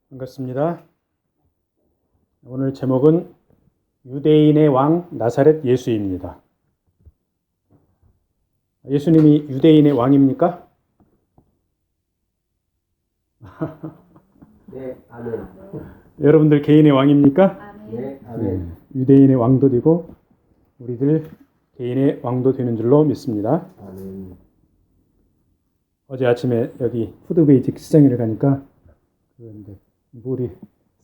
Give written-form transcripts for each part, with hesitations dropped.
반갑습니다. 오늘 제목은 유대인의 왕 나사렛 예수입니다. 예수님이 유대인의 왕입니까? 네, 아멘. 여러분들 개인의 왕입니까? 네, 아멘. 유대인의 왕도 되고 우리들 개인의 왕도 되는 줄로 믿습니다. 아멘. 어제 아침에 여기 푸드베이직 시장에 가니까 물이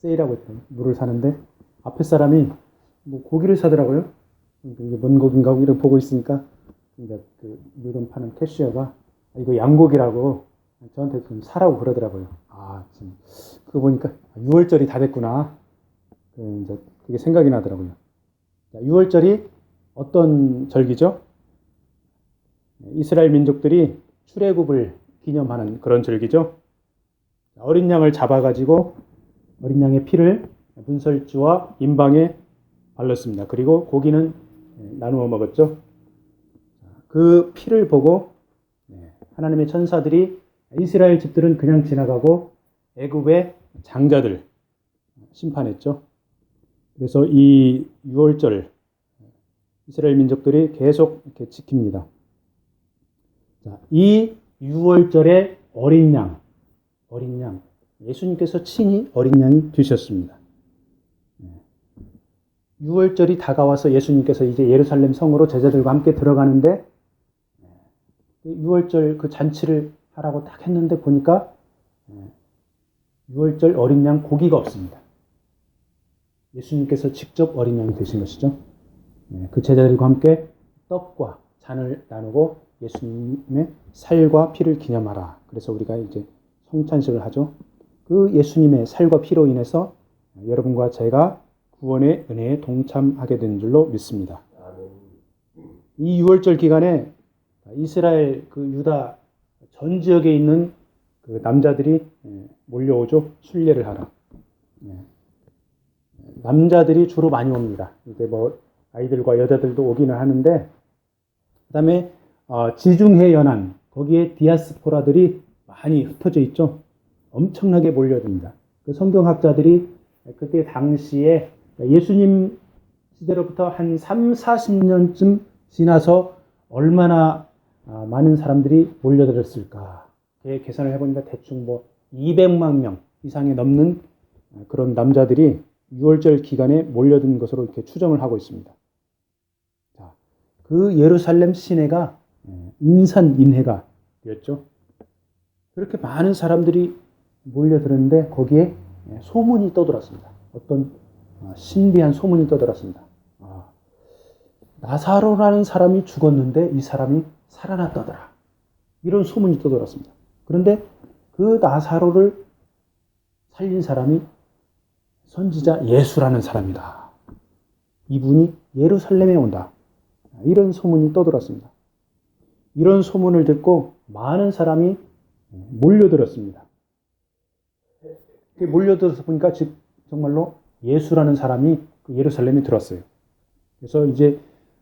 세일하고 있던 물을 사는데 앞에 사람이 고기를 사더라고요. 이게 뭔 고기인가 이렇게 보고 있으니까 이제 그 물건 파는 캐시어가 이거 양고기라고 저한테 좀 사라고 그러더라고요. 지금 그거 보니까 6월절이 다 됐구나. 이제 그게 생각이 나더라고요. 6월절이 어떤 절기죠? 이스라엘 민족들이 출애굽을 기념하는 그런 절기죠. 어린 양을 잡아가지고 어린 양의 피를 문설주와 임방에 발랐습니다. 그리고 고기는 나누어 먹었죠. 그 피를 보고 하나님의 천사들이 이스라엘 집들은 그냥 지나가고 애굽의 장자들 심판했죠. 그래서 이 6월절 이스라엘 민족들이 계속 이렇게 지킵니다. 이 6월절의 어린 양, 예수님께서 친히 어린 양이 되셨습니다. 6월절이 다가와서 예수님께서 이제 예루살렘 성으로 제자들과 함께 들어가는데 6월절 그 잔치를 하라고 딱 했는데 보니까 6월절 어린 양 고기가 없습니다. 예수님께서 직접 어린 양이 되신 것이죠. 그 제자들과 함께 떡과 잔을 나누고 예수님의 살과 피를 기념하라. 그래서 우리가 이제 성찬식을 하죠. 그 예수님의 살과 피로 인해서 여러분과 제가 구원의 은혜에 동참하게 된 줄로 믿습니다. 이 6월절 기간에 이스라엘 그 유다 전 지역에 있는 그 남자들이 몰려오죠. 순례를 하러. 남자들이 주로 많이 옵니다. 이제 아이들과 여자들도 오기는 하는데, 그 다음에 지중해 연안 거기에 디아스포라들이 많이 흩어져 있죠. 엄청나게 몰려듭니다. 그 성경학자들이 그때 당시에 예수님 시대로부터 한 3, 40년쯤 지나서 얼마나 많은 사람들이 몰려들었을까 계산을 해보니까 대충 200만 명 이상이 넘는 그런 남자들이 6월절 기간에 몰려든 것으로 이렇게 추정을 하고 있습니다. 그 예루살렘 시내가 인산인해가 되었죠. 그렇게 많은 사람들이 몰려들었는데 거기에 소문이 떠돌았습니다. 어떤 신비한 소문이 떠돌았습니다. 나사로라는 사람이 죽었는데 이 사람이 살아났다더라. 이런 소문이 떠돌았습니다. 그런데 그 나사로를 살린 사람이 선지자 예수라는 사람이다. 이분이 예루살렘에 온다. 이런 소문이 떠돌았습니다. 이런 소문을 듣고 많은 사람이 몰려들었습니다. 몰려들어서 보니까 정말로 예수라는 사람이 그 예루살렘에 들어왔어요. 그래서 이제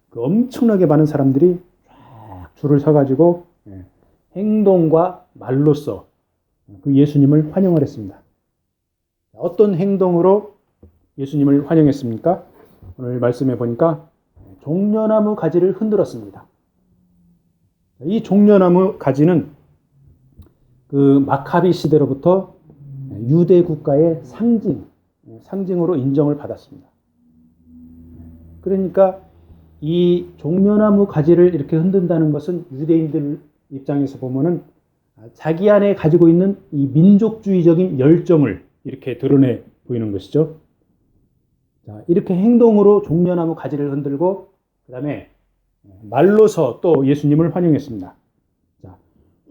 그 엄청나게 많은 사람들이 쫙 줄을 서가지고 행동과 말로써 그 예수님을 환영을 했습니다. 어떤 행동으로 예수님을 환영했습니까? 오늘 말씀해 보니까 종려나무 가지를 흔들었습니다. 이 종려나무 가지는 그 마카비 시대로부터 유대 국가의 상징으로 인정을 받았습니다. 그러니까 이 종려나무 가지를 이렇게 흔든다는 것은 유대인들 입장에서 보면은 자기 안에 가지고 있는 이 민족주의적인 열정을 이렇게 드러내 보이는 것이죠. 이렇게 행동으로 종려나무 가지를 흔들고 그 다음에 말로서 또 예수님을 환영했습니다.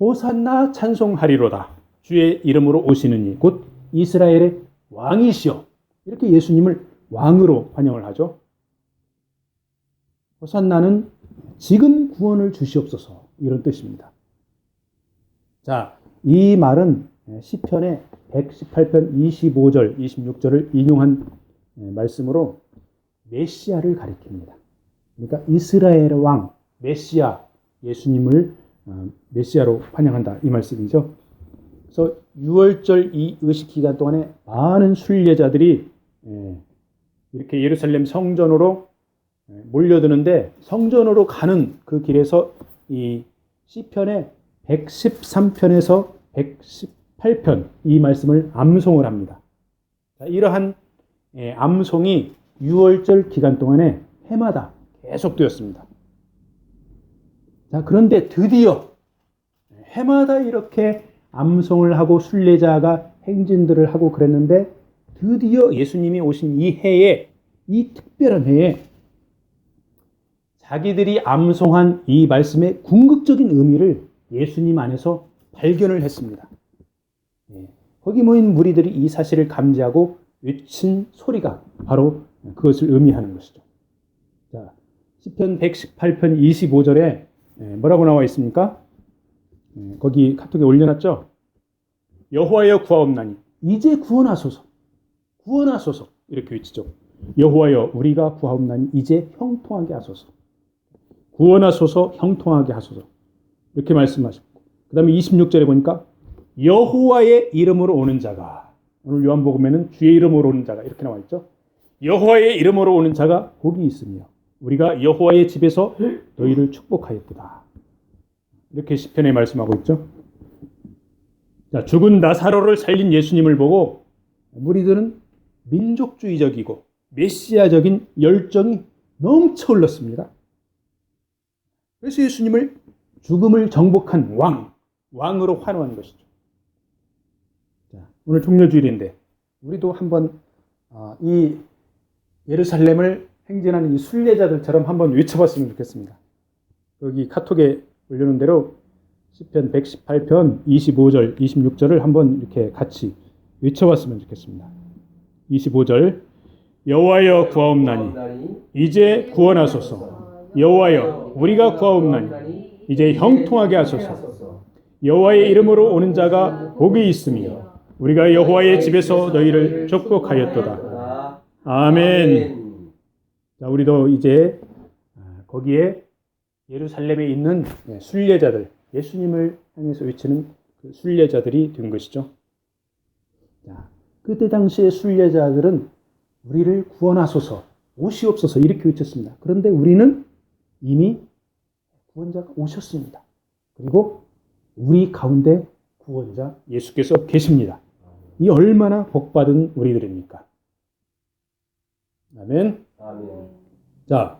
호산나 찬송하리로다. 주의 이름으로 오시는 이 곧 이스라엘의 왕이시여. 이렇게 예수님을 왕으로 환영을 하죠. 호산나는 지금 구원을 주시옵소서 이런 뜻입니다. 이 말은 시편의 118편 25절, 26절을 인용한 말씀으로 메시아를 가리킵니다. 그러니까 이스라엘의 왕, 메시아, 예수님을 메시아로 환영한다 이 말씀이죠. 그래서 6월절 이 의식 기간 동안에 많은 순례자들이 이렇게 예루살렘 성전으로 몰려드는데, 성전으로 가는 그 길에서 이 시편의 113편에서 118편 이 말씀을 암송을 합니다. 자, 이러한 암송이 6월절 기간 동안에 해마다 계속되었습니다. 자, 그런데 드디어 해마다 이렇게 암송을 하고 순례자가 행진들을 하고 그랬는데, 드디어 예수님이 오신 이 해에, 이 특별한 해에 자기들이 암송한 이 말씀의 궁극적인 의미를 예수님 안에서 발견을 했습니다. 거기 모인 무리들이 이 사실을 감지하고 외친 소리가 바로 그것을 의미하는 것이죠. 자, 시편 118편 25절에 뭐라고 나와 있습니까? 거기 카톡에 올려놨죠? 여호와여 구하옵나니 이제 구원하소서. 구원하소서. 이렇게 외치죠. 여호와여 우리가 구하옵나니 이제 형통하게 하소서. 구원하소서, 형통하게 하소서. 이렇게 말씀하셨고, 그 다음에 26절에 보니까 여호와의 이름으로 오는 자가, 오늘 요한복음에는 주의 이름으로 오는 자가 이렇게 나와 있죠. 여호와의 이름으로 오는 자가 복이 있으며 우리가 여호와의 집에서 너희를 축복하였도다. 이렇게 시편에 말씀하고 있죠. 자, 죽은 나사로를 살린 예수님을 보고 무리들은 민족주의적이고 메시아적인 열정이 넘쳐 흘렀습니다. 그래서 예수님을 죽음을 정복한 왕으로 환호한 것이죠. 자, 오늘 종려주일인데 우리도 한번 이 예루살렘을 행진하는 이 순례자들처럼 한번 외쳐봤으면 좋겠습니다. 여기 카톡에 올려놓은 대로 시편 118편 25절, 26절을 한번 이렇게 같이 외쳐봤으면 좋겠습니다. 25절 여호와여 구하옵나니 이제 구원하소서. 여호와여 우리가 구하옵나니 이제 형통하게 하소서. 여호와의 이름으로 오는 자가 복이 있으며 우리가 여호와의 집에서 너희를 축복하였도다. 아멘. 자, 우리도 이제 거기에 예루살렘에 있는 순례자들, 예수님을 향해서 외치는 그 순례자들이 된 것이죠. 자, 그때 당시의 순례자들은 우리를 구원하소서, 오시옵소서 이렇게 외쳤습니다. 그런데 우리는 이미 구원자가 오셨습니다. 그리고 우리 가운데 구원자 예수께서 계십니다. 이 얼마나 복받은 우리들입니까? 아멘. 아멘. 자,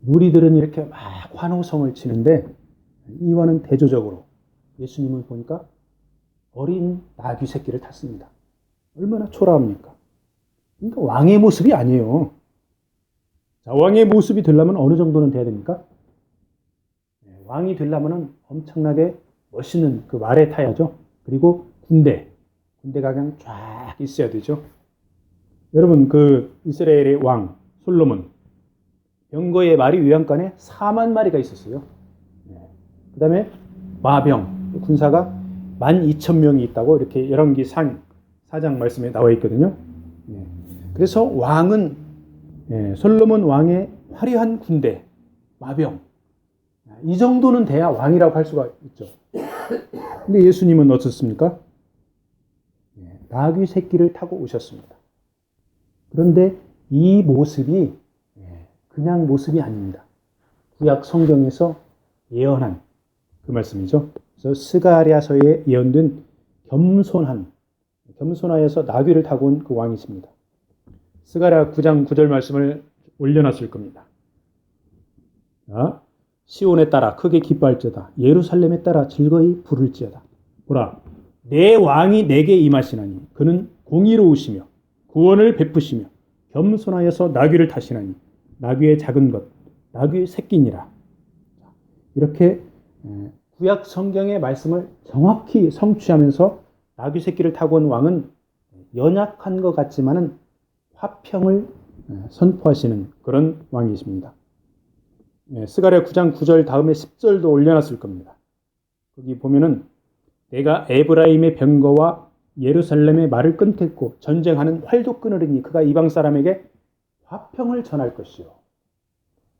무리들은 이렇게 막 환호성을 치는데 이와는 대조적으로 예수님을 보니까 어린 나귀 새끼를 탔습니다. 얼마나 초라합니까? 그러니까 왕의 모습이 아니에요. 자, 왕의 모습이 되려면 어느 정도는 돼야 됩니까? 왕이 되려면 엄청나게 멋있는 그 말에 타야죠. 그리고 군대가 그냥 쫙 있어야 되죠. 여러분, 그 이스라엘의 왕 솔로몬, 병거의 말이 외양간에 4만 마리가 있었어요. 그 다음에 마병, 군사가 12,000명이 있다고 이렇게 열왕기 4장 말씀에 나와 있거든요. 그래서 왕은 솔로몬 왕의 화려한 군대, 마병, 이 정도는 돼야 왕이라고 할 수가 있죠. 근데 예수님은 어떻습니까? 나귀 새끼를 타고 오셨습니다. 그런데 이 모습이 그냥 모습이 아닙니다. 구약 성경에서 예언한 그 말씀이죠. 그래서 스가랴서에 예언된 겸손하여서 나귀를 타고 온 그 왕이십니다. 스가랴 9장 9절 말씀을 올려놨을 겁니다. 자, 시온에 따라 크게 기뻐할지어다. 예루살렘에 따라 즐거이 부를지어다. 보라, 내 왕이 내게 임하시나니 그는 공의로우시며 구원을 베푸시며 겸손하여서 나귀를 타시나니 나귀의 작은 것, 나귀의 새끼니라. 이렇게 구약 성경의 말씀을 정확히 성취하면서 나귀 새끼를 타고 온 왕은 연약한 것 같지만은 화평을 선포하시는 그런 왕이십니다. 스가랴 9장 9절 다음에 10절도 올려놨을 겁니다. 거기 보면은 내가 에브라임의 병거와 예루살렘의 말을 끊겠고 전쟁하는 활도 끊으리니 그가 이방 사람에게 화평을 전할 것이요.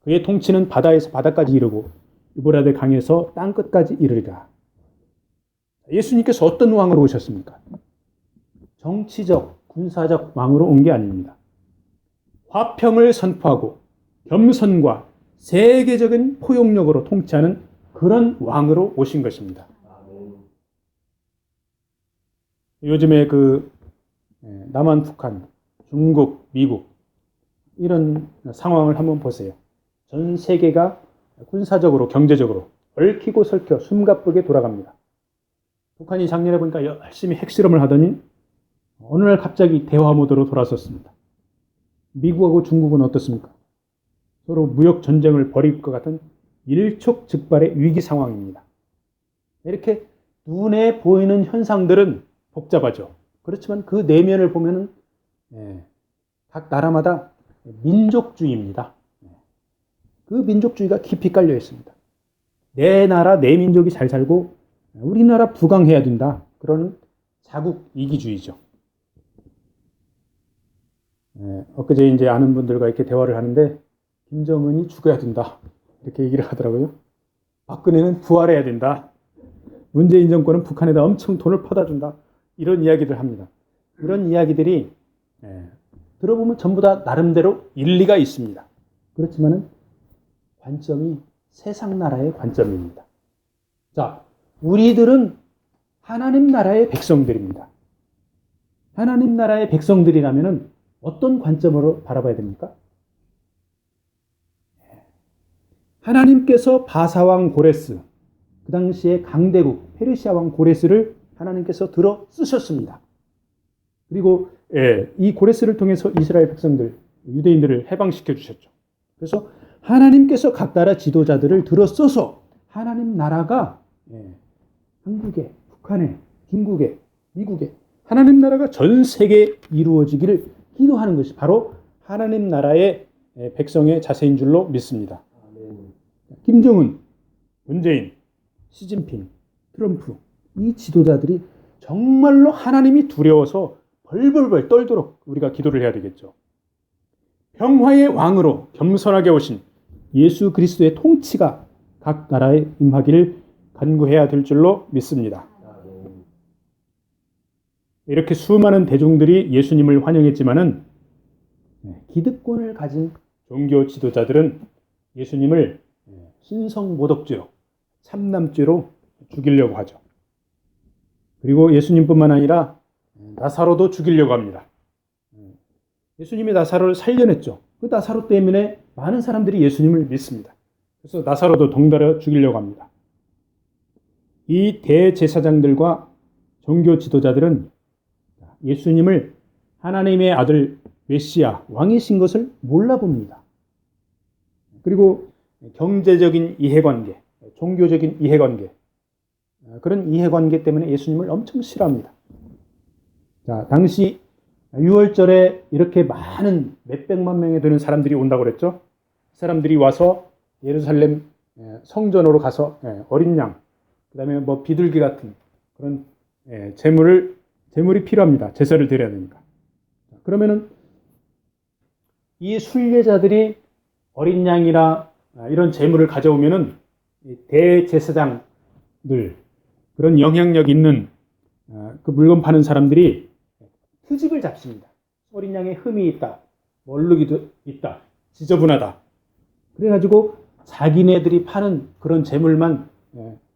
그의 통치는 바다에서 바다까지 이르고 유브라데 강에서 땅끝까지 이르리라. 예수님께서 어떤 왕으로 오셨습니까? 정치적, 군사적 왕으로 온 게 아닙니다. 화평을 선포하고 겸손과 세계적인 포용력으로 통치하는 그런 왕으로 오신 것입니다. 요즘에 남한, 북한, 중국, 미국 이런 상황을 한번 보세요. 전 세계가 군사적으로, 경제적으로 얽히고 설켜 숨가쁘게 돌아갑니다. 북한이 작년에 보니까 열심히 핵실험을 하더니 어느 날 갑자기 대화 모드로 돌아섰습니다. 미국하고 중국은 어떻습니까? 서로 무역 전쟁을 벌일 것 같은 일촉즉발의 위기 상황입니다. 이렇게 눈에 보이는 현상들은 복잡하죠. 그렇지만 그 내면을 보면은 각 나라마다 민족주의입니다. 그 민족주의가 깊이 깔려 있습니다. 내 나라, 내 민족이 잘 살고 우리나라 부강해야 된다. 그러는 자국 이기주의죠. 엊그제 이제 아는 분들과 이렇게 대화를 하는데 김정은이 죽어야 된다. 이렇게 얘기를 하더라고요. 박근혜는 부활해야 된다. 문재인 정권은 북한에다 엄청 돈을 퍼다 준다. 이런 이야기들 합니다. 이런 이야기들이 들어보면 전부 다 나름대로 일리가 있습니다. 그렇지만은 관점이 세상 나라의 관점입니다. 자, 우리들은 하나님 나라의 백성들입니다. 하나님 나라의 백성들이라면은 어떤 관점으로 바라봐야 됩니까? 하나님께서 바사왕 고레스, 그 당시에 강대국 페르시아 왕 고레스를 하나님께서 들어 쓰셨습니다. 그리고 이 고레스를 통해서 이스라엘 백성들, 유대인들을 해방시켜 주셨죠. 그래서 하나님께서 각 나라 지도자들을 들어 써서 하나님 나라가 한국에, 북한에, 중국에, 미국에 하나님 나라가 전 세계에 이루어지기를 기도하는 것이 바로 하나님 나라의 백성의 자세인 줄로 믿습니다. 김정은, 문재인, 시진핑, 트럼프 이 지도자들이 정말로 하나님이 두려워서 벌벌벌 떨도록 우리가 기도를 해야 되겠죠. 평화의 왕으로 겸손하게 오신 예수 그리스도의 통치가 각 나라에 임하기를 간구해야 될 줄로 믿습니다. 이렇게 수많은 대중들이 예수님을 환영했지만은 기득권을 가진 종교 지도자들은 예수님을 신성모독죄로, 참남죄로 죽이려고 하죠. 그리고 예수님뿐만 아니라 나사로도 죽이려고 합니다. 예수님이 나사로를 살려냈죠. 그 나사로 때문에 많은 사람들이 예수님을 믿습니다. 그래서 나사로도 덩달아 죽이려고 합니다. 이 대제사장들과 종교 지도자들은 예수님을 하나님의 아들 메시아, 왕이신 것을 몰라봅니다. 그리고 경제적인 이해관계, 종교적인 이해관계, 그런 이해관계 때문에 예수님을 엄청 싫어합니다. 자, 당시 6월절에 이렇게 많은 몇백만 명이 되는 사람들이 온다고 그랬죠. 사람들이 와서 예루살렘 성전으로 가서 어린 양, 그 다음에 뭐 비둘기 같은 그런 재물이 필요합니다. 제사를 드려야 되니까. 그러면은 이 순례자들이 어린 양이나 이런 재물을 가져오면은 대제사장들, 그런 영향력 있는 그 물건 파는 사람들이 트집을 잡습니다. 어린 양에 흠이 있다, 멀룩이도 있다, 지저분하다. 그래가지고 자기네들이 파는 그런 재물만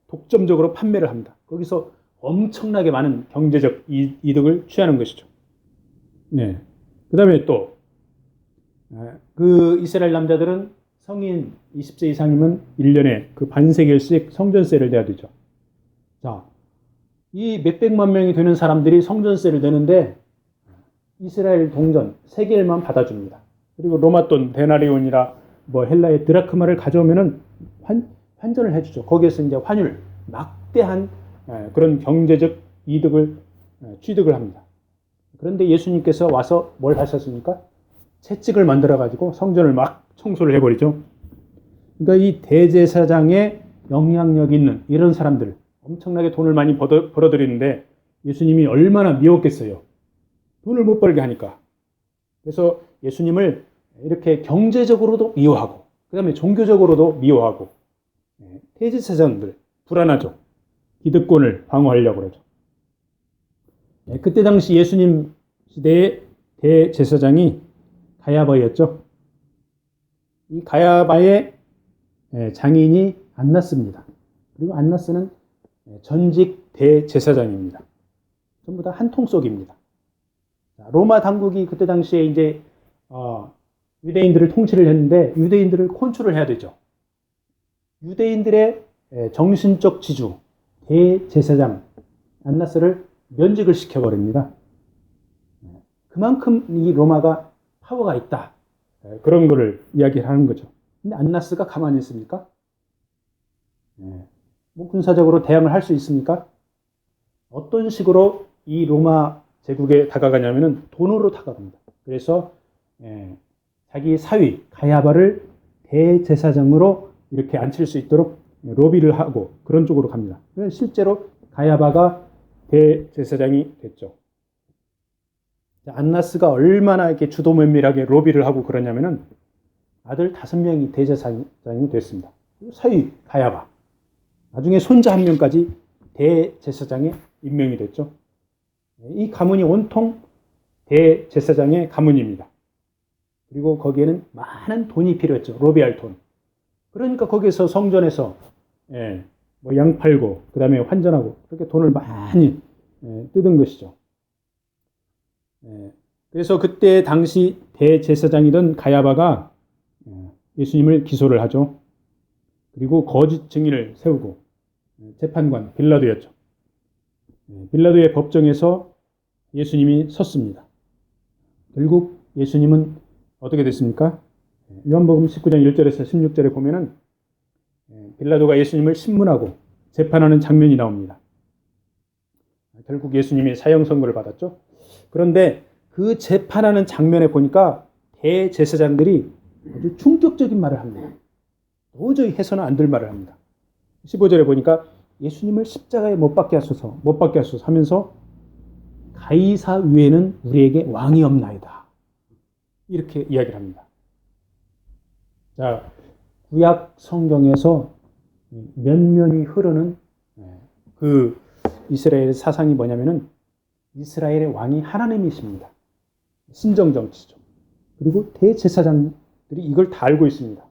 독점적으로 판매를 합니다. 거기서 엄청나게 많은 경제적 이득을 취하는 것이죠. 그 다음에 또, 그 이스라엘 남자들은 성인 20세 이상이면 1년에 그 반세겔씩 성전세를 내야 되죠. 자, 이 몇백만 명이 되는 사람들이 성전세를 내는데 이스라엘 동전 세겔만 받아줍니다. 그리고 로마 돈 데나리온이라 뭐 헬라의 드라크마를 가져오면은 환전을 해주죠. 거기에서 이제 환율 막대한 그런 경제적 이득을 취득을 합니다. 그런데 예수님께서 와서 뭘 하셨습니까? 채찍을 만들어 가지고 성전을 막 청소를 해버리죠. 그러니까 이 대제사장의 영향력 있는 이런 사람들, 엄청나게 돈을 많이 벌어들이는데 예수님이 얼마나 미웠겠어요. 돈을 못 벌게 하니까. 그래서 예수님을 이렇게 경제적으로도 미워하고, 그 다음에 종교적으로도 미워하고, 대제사장들 불안하죠. 기득권을 방어하려고 그러죠. 그때 당시 예수님 시대의 대제사장이 가야바였죠. 이 가야바의 장인이 안나스입니다. 그리고 안나스는 전직 대제사장입니다. 전부 다 한 통속입니다. 로마 당국이 그때 당시에 이제 유대인들을 통치를 했는데 유대인들을 컨트롤 해야 되죠. 유대인들의 정신적 지주 대제사장 안나스를 면직을 시켜버립니다. 그만큼 이 로마가 파워가 있다. 그런 거를 이야기를 하는 거죠. 근데 안나스가 가만히 있습니까? 뭐 군사적으로 대항을 할 수 있습니까? 어떤 식으로 이 로마 제국에 다가가냐면은 돈으로 다가갑니다. 그래서 자기 사위 가야바를 대제사장으로 이렇게 앉힐 수 있도록 로비를 하고 그런 쪽으로 갑니다. 그래서 실제로 가야바가 대제사장이 됐죠. 안나스가 얼마나 이렇게 주도 면밀하게 로비를 하고 그러냐면은 아들 5명이 대제사장이 됐습니다. 사위 가야바. 나중에 손자 1명까지 대제사장에 임명이 됐죠. 이 가문이 온통 대제사장의 가문입니다. 그리고 거기에는 많은 돈이 필요했죠. 로비할 돈. 그러니까 거기서 성전에서 뭐 양 팔고 그 다음에 환전하고 그렇게 돈을 많이 뜯은 것이죠. 그래서 그때 당시 대제사장이던 가야바가 예수님을 기소를 하죠. 그리고 거짓 증인을 세우고 재판관 빌라도였죠. 빌라도의 법정에서 예수님이 섰습니다. 결국 예수님은 어떻게 됐습니까? 요한복음 19장 1절에서 16절에 보면은 빌라도가 예수님을 신문하고 재판하는 장면이 나옵니다. 결국 예수님이 사형 선고를 받았죠. 그런데 그 재판하는 장면에 보니까 대제사장들이 아주 충격적인 말을 합니다. 도저히 해서는 안 될 말을 합니다. 15절에 보니까 예수님을 십자가에 못 박게 하소서 하면서 가이사 위에는 우리에게 왕이 없나이다. 이렇게 이야기를 합니다. 자, 구약 성경에서 면면이 흐르는 그 이스라엘 사상이 뭐냐면은 이스라엘의 왕이 하나님이십니다. 신정 정치죠. 그리고 대제사장들이 이걸 다 알고 있습니다.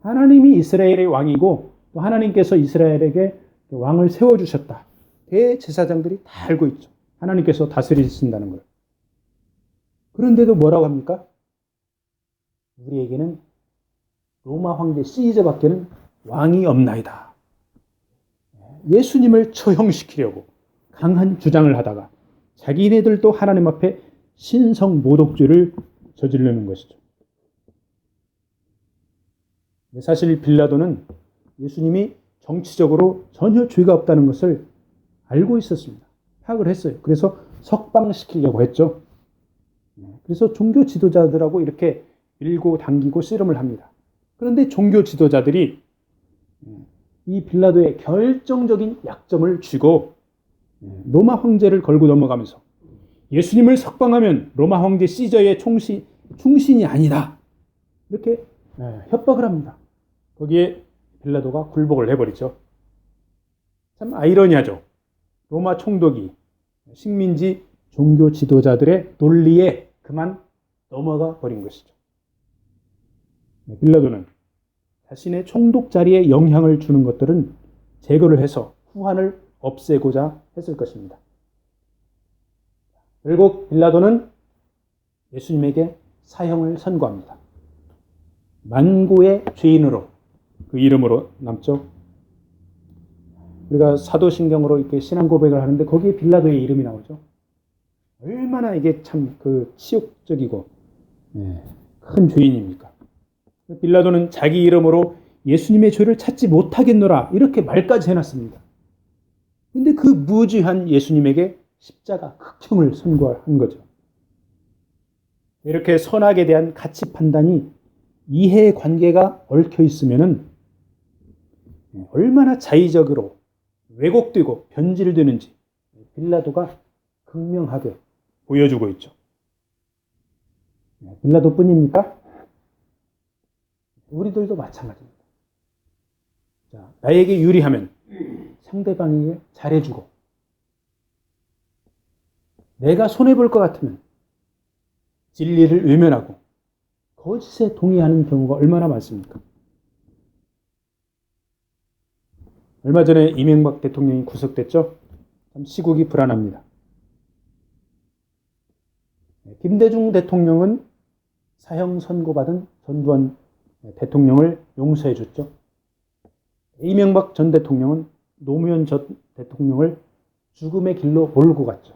하나님이 이스라엘의 왕이고 또 하나님께서 이스라엘에게 왕을 세워주셨다. 대제사장들이 다 알고 있죠. 하나님께서 다스리신다는 걸. 그런데도 뭐라고 합니까? 우리에게는 로마 황제 시저밖에는 왕이 없나이다. 예수님을 처형시키려고 강한 주장을 하다가 자기네들도 하나님 앞에 신성 모독죄를 저지르는 것이죠. 사실 빌라도는 예수님이 정치적으로 전혀 죄가 없다는 것을 알고 있었습니다. 파악을 했어요. 그래서 석방시키려고 했죠. 그래서 종교 지도자들하고 이렇게 밀고 당기고 씨름을 합니다. 그런데 종교 지도자들이 이 빌라도의 결정적인 약점을 쥐고 로마 황제를 걸고 넘어가면서 예수님을 석방하면 로마 황제 시저의 충신이 아니다. 이렇게 협박을 합니다. 거기에 빌라도가 굴복을 해버리죠. 참 아이러니하죠. 로마 총독이 식민지 종교 지도자들의 논리에 그만 넘어가 버린 것이죠. 빌라도는 자신의 총독 자리에 영향을 주는 것들은 제거를 해서 후환을 없애고자 했을 것입니다. 결국 빌라도는 예수님에게 사형을 선고합니다. 만고의 죄인으로 그 이름으로 남죠. 우리가 사도신경으로 이렇게 신앙 고백을 하는데 거기에 빌라도의 이름이 나오죠. 얼마나 이게 참 그 치욕적이고 큰 죄인입니까? 빌라도는 자기 이름으로 예수님의 죄를 찾지 못하겠노라 이렇게 말까지 해놨습니다. 근데 그 무지한 예수님에게 십자가 극형을 선고한 거죠. 이렇게 선악에 대한 가치 판단이 이해관계가 얽혀 있으면은 얼마나 자의적으로 왜곡되고 변질되는지 빌라도가 극명하게 보여주고 있죠. 빌라도뿐입니까? 우리들도 마찬가지입니다. 자, 나에게 유리하면 상대방에게 잘해주고 내가 손해볼 것 같으면 진리를 외면하고 거짓에 동의하는 경우가 얼마나 많습니까? 얼마 전에 이명박 대통령이 구속됐죠? 참 시국이 불안합니다. 김대중 대통령은 사형 선고받은 전두환 대통령을 용서해 줬죠. 이명박 전 대통령은 노무현 전 대통령을 죽음의 길로 몰고 갔죠.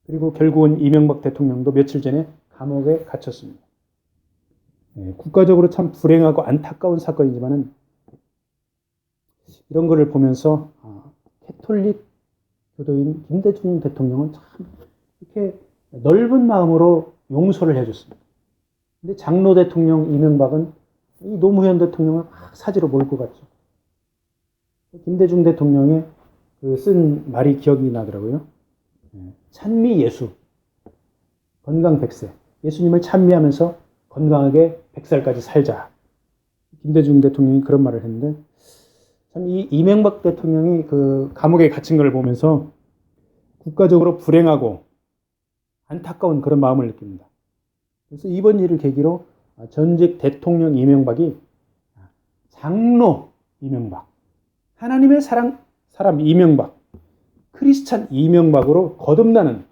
그리고 결국은 이명박 대통령도 며칠 전에 감옥에 갇혔습니다. 국가적으로 참 불행하고 안타까운 사건이지만은 이런 거를 보면서 캐톨릭 교도인 김대중 대통령은 참 이렇게 넓은 마음으로 용서를 해줬습니다. 근데 장로 대통령 이명박은 이 노무현 대통령을 막 사지로 몰고 갔죠. 김대중 대통령의 쓴 말이 기억이 나더라고요. 찬미 예수, 건강 100세. 예수님을 찬미하면서 건강하게 100살까지 살자. 김대중 대통령이 그런 말을 했는데 참 이 이명박 대통령이 그 감옥에 갇힌 걸 보면서 국가적으로 불행하고 안타까운 그런 마음을 느낍니다. 그래서 이번 일을 계기로 전직 대통령 이명박이 장로 이명박, 하나님의 사람 이명박, 크리스찬 이명박으로 거듭나는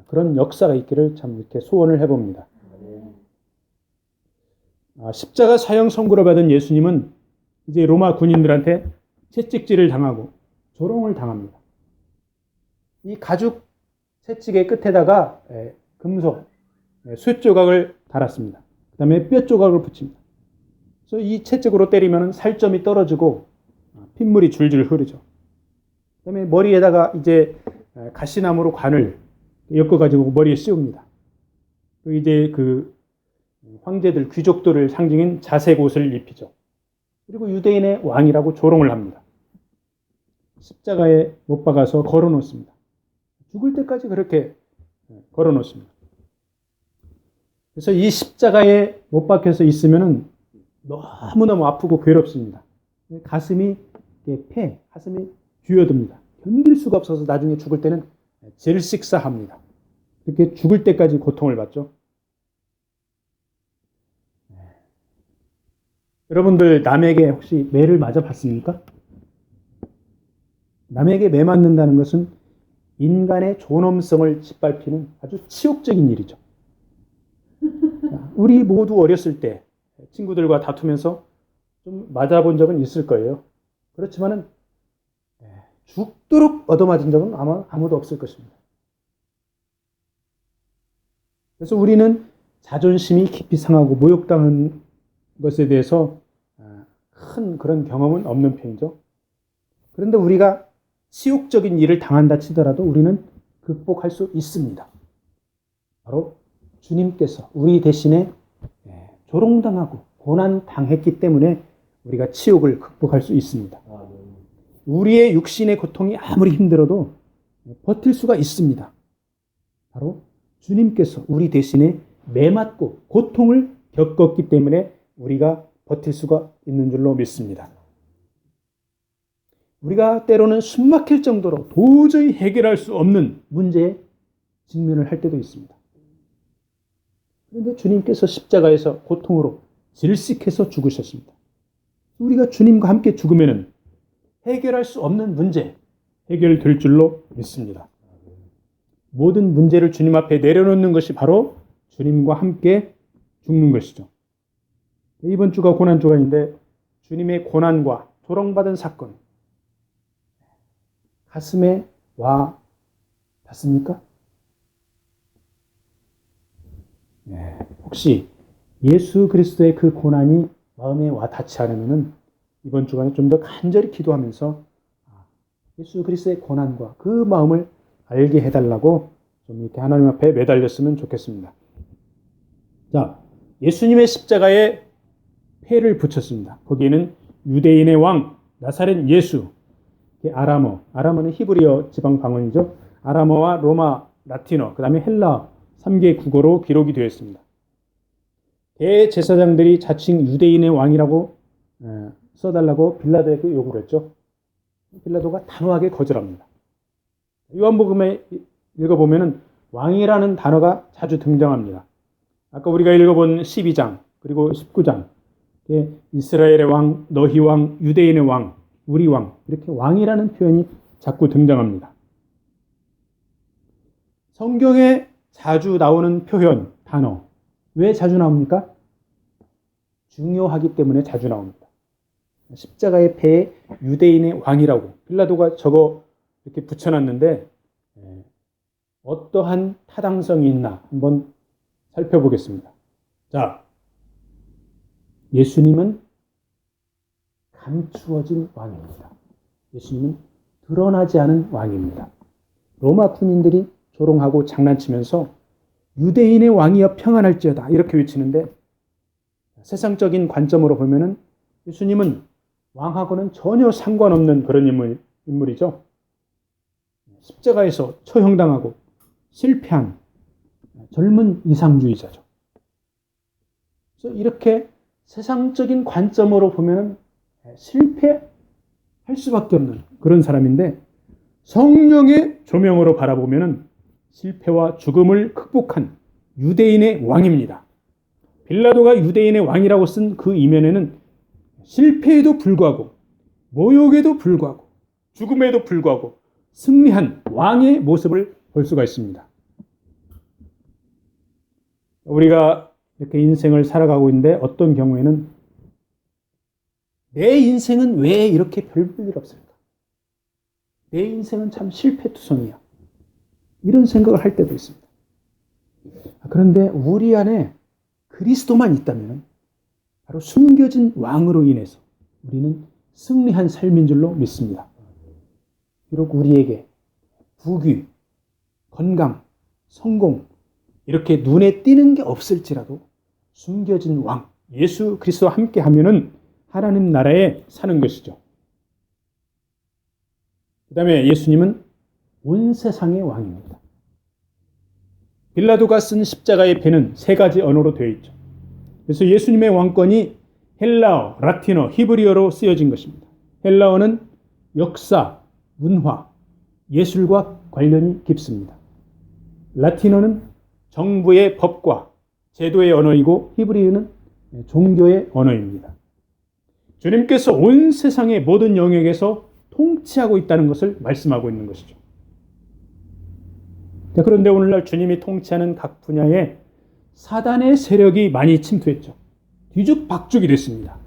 그런 역사가 있기를 참 이렇게 소원을 해봅니다. 십자가 사형 선고를 받은 예수님은 이제 로마 군인들한테 채찍질을 당하고 조롱을 당합니다. 이 가죽 채찍의 끝에다가 금속 쇠조각을 달았습니다. 그 다음에 뼈 조각을 붙입니다. 그래서 이 채찍으로 때리면 살점이 떨어지고 핏물이 줄줄 흐르죠. 그 다음에 머리에다가 이제 가시나무로 관을 엮어가지고 머리에 씌웁니다. 또 이제 그 황제들, 귀족들을 상징인 자색 옷을 입히죠. 그리고 유대인의 왕이라고 조롱을 합니다. 십자가에 못 박아서 걸어 놓습니다. 죽을 때까지 그렇게 걸어 놓습니다. 그래서 이 십자가에 못 박혀서 있으면은 너무너무 아프고 괴롭습니다. 가슴이 쥐어듭니다. 견딜 수가 없어서 나중에 죽을 때는 질식사합니다. 이렇게 죽을 때까지 고통을 받죠. 여러분들 남에게 혹시 매를 맞아 봤습니까? 남에게 매 맞는다는 것은 인간의 존엄성을 짓밟히는 아주 치욕적인 일이죠. 우리 모두 어렸을 때 친구들과 다투면서 좀 맞아본 적은 있을 거예요. 그렇지만은 죽도록 얻어맞은 적은 아마 아무도 없을 것입니다. 그래서 우리는 자존심이 깊이 상하고 모욕당한 것에 대해서 큰 그런 경험은 없는 편이죠. 그런데 우리가 치욕적인 일을 당한다 치더라도 우리는 극복할 수 있습니다. 바로 주님께서 우리 대신에 조롱당하고 고난당했기 때문에 우리가 치욕을 극복할 수 있습니다. 우리의 육신의 고통이 아무리 힘들어도 버틸 수가 있습니다. 바로 주님께서 우리 대신에 매맞고 고통을 겪었기 때문에 우리가 버틸 수가 있는 줄로 믿습니다. 우리가 때로는 숨막힐 정도로 도저히 해결할 수 없는 문제에 직면을 할 때도 있습니다. 그런데 주님께서 십자가에서 고통으로 질식해서 죽으셨습니다. 우리가 주님과 함께 죽으면 해결할 수 없는 문제 해결될 줄로 믿습니다. 모든 문제를 주님 앞에 내려놓는 것이 바로 주님과 함께 죽는 것이죠. 이번 주가 고난주간인데 주님의 고난과 조롱받은 사건 가슴에 와 닿습니까? 혹시 예수 그리스도의 그 고난이 마음에 와 닿지 않으면 이번 주간에 좀 더 간절히 기도하면서 예수 그리스도의 고난과 그 마음을 알게 해달라고 좀 이렇게 하나님 앞에 매달렸으면 좋겠습니다. 자, 예수님의 십자가에 패를 붙였습니다. 거기에는 유대인의 왕 나사렛 예수, 아람어는 히브리어 지방 방언이죠. 아람어와 로마, 라틴어, 그 다음에 헬라 3개 국어로 기록이 되어 있습니다. 대제사장들이 자칭 유대인의 왕이라고 써달라고 빌라도에게 요구를 했죠. 빌라도가 단호하게 거절합니다. 요한복음에 읽어보면 왕이라는 단어가 자주 등장합니다. 아까 우리가 읽어본 12장 그리고 19장 이스라엘의 왕, 너희 왕, 유대인의 왕, 우리 왕 이렇게 왕이라는 표현이 자꾸 등장합니다. 성경에 자주 나오는 표현, 단어 왜 자주 나옵니까? 중요하기 때문에 자주 나옵니다. 십자가의 배에 유대인의 왕이라고 빌라도가 저거 이렇게 붙여놨는데 어떠한 타당성이 있나 한번 살펴보겠습니다. 자, 예수님은 감추어진 왕입니다. 예수님은 드러나지 않은 왕입니다. 로마 군인들이 조롱하고 장난치면서 유대인의 왕이여 평안할지어다 이렇게 외치는데 세상적인 관점으로 보면은 예수님은 왕하고는 전혀 상관없는 그런 인물이죠. 십자가에서 처형당하고 실패한 젊은 이상주의자죠. 그래서 이렇게 세상적인 관점으로 보면은 실패할 수밖에 없는 그런 사람인데 성령의 조명으로 바라보면은 실패와 죽음을 극복한 유대인의 왕입니다. 빌라도가 유대인의 왕이라고 쓴 그 이면에는 실패에도 불구하고 모욕에도 불구하고 죽음에도 불구하고 승리한 왕의 모습을 볼 수가 있습니다. 우리가 이렇게 인생을 살아가고 있는데 어떤 경우에는 내 인생은 왜 이렇게 별볼 없을까? 내 인생은 참 실패투성이야. 이런 생각을 할 때도 있습니다. 그런데 우리 안에 그리스도만 있다면 바로 숨겨진 왕으로 인해서 우리는 승리한 삶인 줄로 믿습니다. 비록 우리에게 부귀, 건강, 성공 이렇게 눈에 띄는 게 없을지라도 숨겨진 왕 예수 그리스도와 함께 하면은 하나님 나라에 사는 것이죠. 그 다음에 예수님은 온 세상의 왕입니다. 빌라도가 쓴 십자가의 배는 세 가지 언어로 되어 있죠. 그래서 예수님의 왕권이 헬라어, 라틴어, 히브리어로 쓰여진 것입니다. 헬라어는 역사, 문화, 예술과 관련이 깊습니다. 라틴어는 정부의 법과 제도의 언어이고 히브리어는 종교의 언어입니다. 주님께서 온 세상의 모든 영역에서 통치하고 있다는 것을 말씀하고 있는 것이죠. 그런데 오늘날 주님이 통치하는 각 분야에 사단의 세력이 많이 침투했죠. 뒤죽박죽이 됐습니다.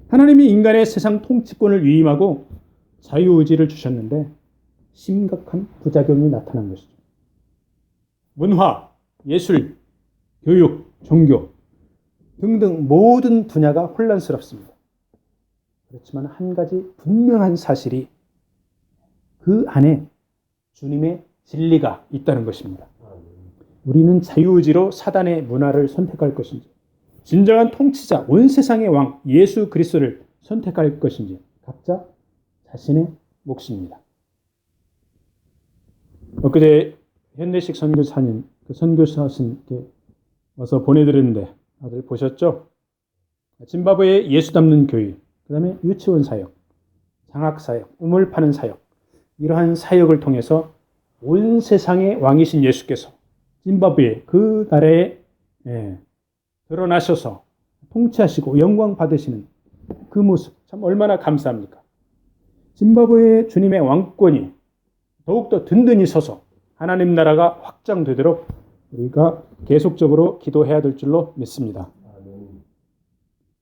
하나님이 인간의 세상 통치권을 위임하고 자유의지를 주셨는데 심각한 부작용이 나타난 것이죠. 문화, 예술, 교육, 종교 등등 모든 분야가 혼란스럽습니다. 그렇지만 한 가지 분명한 사실이 그 안에 주님의 진리가 있다는 것입니다. 우리는 자유의지로 사단의 문화를 선택할 것인지 진정한 통치자 온 세상의 왕 예수 그리스도를 선택할 것인지 각자 자신의 몫입니다. 엊그제 현대식 선교사님 선교사님께 와서 보내드렸는데 다들 보셨죠? 짐바브웨 예수 담는 교회 그 다음에 유치원 사역, 장학 사역, 우물 파는 사역 이러한 사역을 통해서 온 세상의 왕이신 예수께서 짐바브웨 그 나라에 드러나셔서 통치하시고 영광 받으시는 그 모습 참 얼마나 감사합니까? 짐바브웨 주님의 왕권이 더욱더 든든히 서서 하나님 나라가 확장되도록 우리가 계속적으로 기도해야 될 줄로 믿습니다.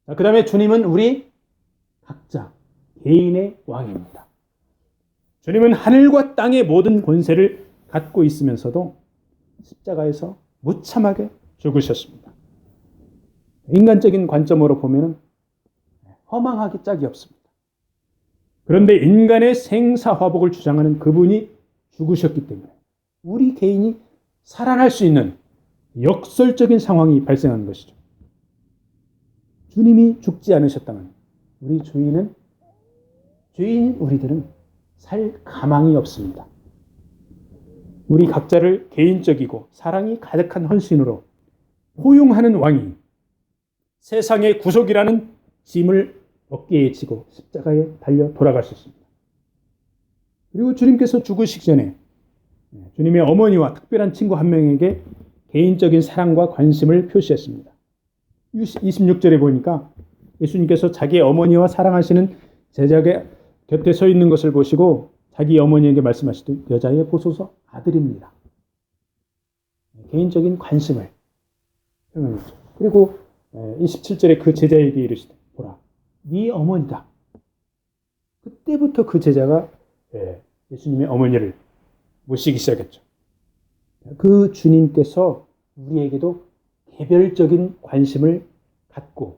그 다음에 주님은 우리 각자 개인의 왕입니다. 주님은 하늘과 땅의 모든 권세를 갖고 있으면서도 십자가에서 무참하게 죽으셨습니다. 인간적인 관점으로 보면 허망하기 짝이 없습니다. 그런데 인간의 생사화복을 주장하는 그분이 죽으셨기 때문에 우리 개인이 살아날 수 있는 역설적인 상황이 발생한 것이죠. 주님이 죽지 않으셨다면 우리 죄인 우리들은 살 가망이 없습니다. 우리 각자를 개인적이고 사랑이 가득한 헌신으로 포용하는 왕이 세상의 구속이라는 짐을 어깨에 지고 십자가에 달려 돌아가셨습니다. 그리고 주님께서 죽으시기 전에 주님의 어머니와 특별한 친구 한 명에게 개인적인 사랑과 관심을 표시했습니다. 26절에 보니까 예수님께서 자기의 어머니와 사랑하시는 제자가 곁에 서 있는 것을 보시고 자기 어머니에게 말씀하시되 여자의 보소서 아들입니다. 개인적인 관심을 표명했죠. 그리고 27절에 그 제자에게 이르시되 보라 네 어머니다. 그때부터 그 제자가 예수님의 어머니를 모시기 시작했죠. 그 주님께서 우리에게도 개별적인 관심을 갖고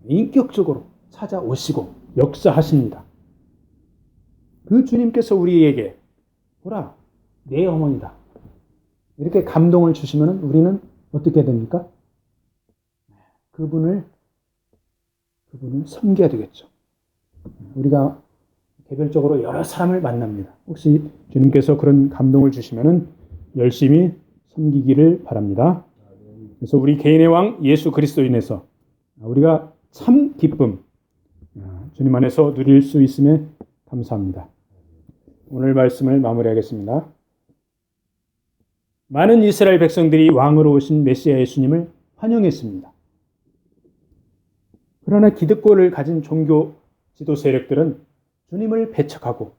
인격적으로 찾아오시고 역사하십니다. 그 주님께서 우리에게 보라 내 어머니다. 이렇게 감동을 주시면 우리는 어떻게 됩니까? 그분을 섬겨야 되겠죠. 우리가 개별적으로 여러 사람을 만납니다. 혹시 주님께서 그런 감동을 주시면 열심히 섬기기를 바랍니다. 그래서 우리 개인의 왕 예수 그리스도인에서 우리가 참 기쁨 주님 안에서 누릴 수 있음에 감사합니다. 오늘 말씀을 마무리하겠습니다. 많은 이스라엘 백성들이 왕으로 오신 메시아 예수님을 환영했습니다. 그러나 기득권을 가진 종교 지도 세력들은 주님을 배척하고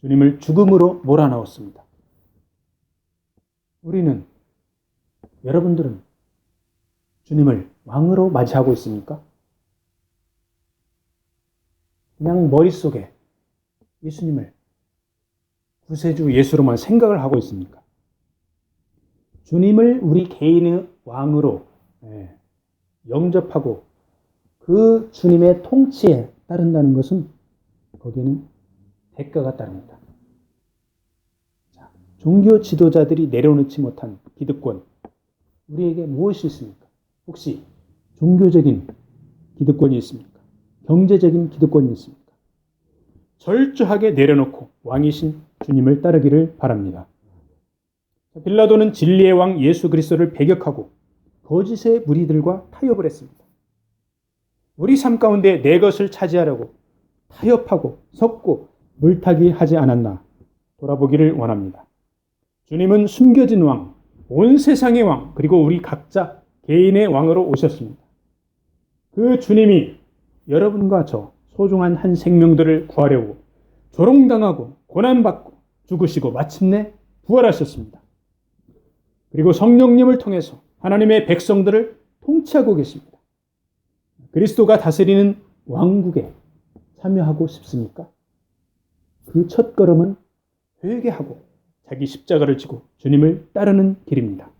주님을 죽음으로 몰아넣었습니다. 여러분들은 주님을 왕으로 맞이하고 있습니까? 그냥 머릿속에 예수님을 구세주 예수로만 생각을 하고 있습니까? 주님을 우리 개인의 왕으로 영접하고 그 주님의 통치에 따른다는 것은 거기에는 대가가 따릅니다. 자, 종교 지도자들이 내려놓지 못한 기득권, 우리에게 무엇이 있습니까? 혹시 종교적인 기득권이 있습니까? 경제적인 기득권이 있습니까? 철저하게 내려놓고 왕이신 주님을 따르기를 바랍니다. 빌라도는 진리의 왕 예수 그리스도를 배격하고 거짓의 무리들과 타협을 했습니다. 우리 삶 가운데 내 것을 차지하려고 타협하고 섞고 물타기 하지 않았나 돌아보기를 원합니다. 주님은 숨겨진 왕, 온 세상의 왕, 그리고 우리 각자 개인의 왕으로 오셨습니다. 그 주님이 여러분과 저 소중한 한 생명들을 구하려고 조롱당하고 고난받고 죽으시고 마침내 부활하셨습니다. 그리고 성령님을 통해서 하나님의 백성들을 통치하고 계십니다. 그리스도가 다스리는 왕국에 참여하고 싶습니까? 그 첫 걸음은 회개하고 자기 십자가를 지고 주님을 따르는 길입니다.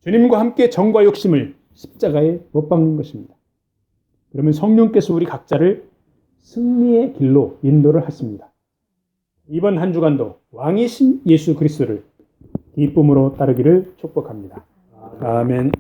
주님과 함께 정과 욕심을 십자가에 못 박는 것입니다. 그러면 성령께서 우리 각자를 승리의 길로 인도를 하십니다. 이번 한 주간도 왕이신 예수 그리스도를 기쁨으로 따르기를 축복합니다. 아멘.